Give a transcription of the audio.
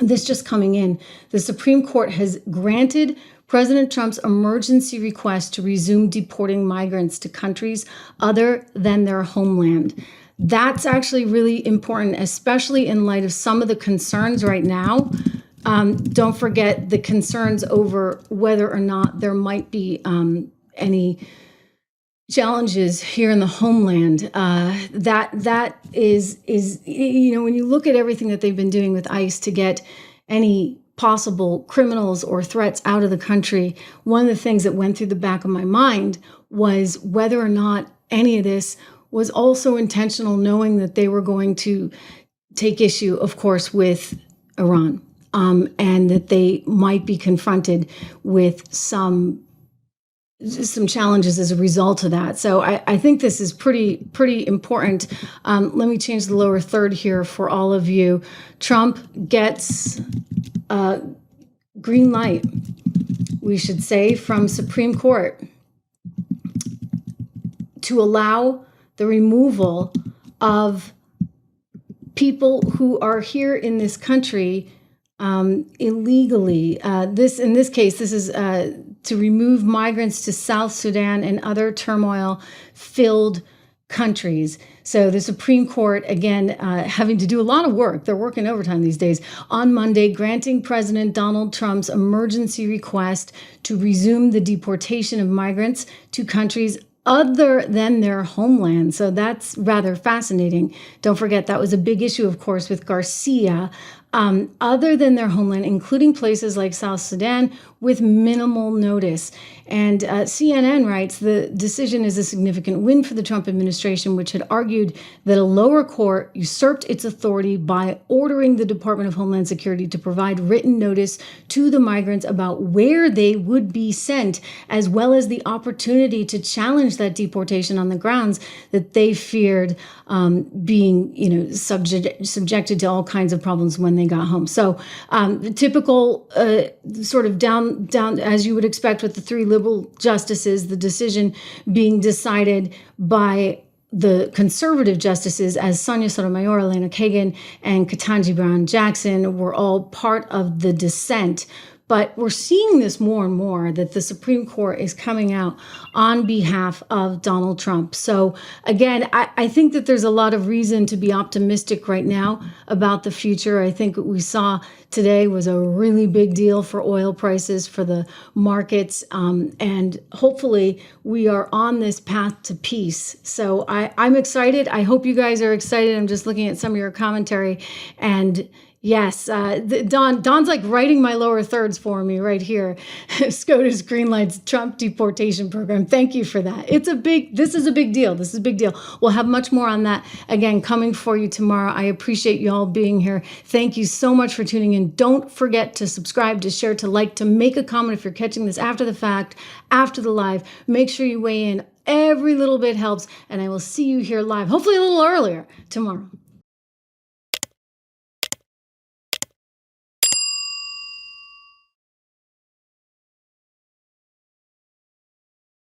this just coming in, the Supreme Court has granted President Trump's emergency request to resume deporting migrants to countries other than their homeland. That's actually really important, especially in light of some of the concerns right now. Don't forget the concerns over whether or not there might be any challenges here in the homeland. That is, when you look at everything that they've been doing with ICE to get any possible criminals or threats out of the country, one of the things that went through the back of my mind was whether or not any of this was also intentional, knowing that they were going to take issue, of course, with Iran, and that they might be confronted with some challenges as a result of that. So I think this is pretty important. Let me change the lower third here for all of you. Trump gets green light, we should say, from Supreme Court to allow the removal of people who are here in this country illegally. In this case, this is to remove migrants to South Sudan and other turmoil-filled countries. So the Supreme Court, again, having to do a lot of work. They're working overtime these days. On Monday, granting President Donald Trump's emergency request to resume the deportation of migrants to countries other than their homeland. So that's rather fascinating. Don't forget, that was a big issue, of course, with Garcia. Other than their homeland, including places like South Sudan, with minimal notice. And CNN writes, the decision is a significant win for the Trump administration, which had argued that a lower court usurped its authority by ordering the Department of Homeland Security to provide written notice to the migrants about where they would be sent, as well as the opportunity to challenge that deportation on the grounds that they feared being, subjected to all kinds of problems when they got home. So the typical sort of down as you would expect with the three liberal justices, the decision being decided by the conservative justices, as Sonia Sotomayor, Elena Kagan, and Ketanji Brown Jackson were all part of the dissent. But we're seeing this more and more, that the Supreme Court is coming out on behalf of Donald Trump. So again, I think that there's a lot of reason to be optimistic right now about the future. I think what we saw today was a really big deal for oil prices, for the markets, and hopefully we are on this path to peace. So I'm excited. I hope you guys are excited. I'm just looking at some of your commentary, and yes, Don's like writing my lower thirds for me right here. SCOTUS greenlights Trump deportation program. Thank you for that. This is a big deal. This is a big deal. We'll have much more on that, again, coming for you tomorrow. I appreciate you all being here. Thank you so much for tuning in. Don't forget to subscribe, to share, to like, to make a comment if you're catching this after the fact, after the live. Make sure you weigh in. Every little bit helps, and I will see you here live, hopefully a little earlier tomorrow.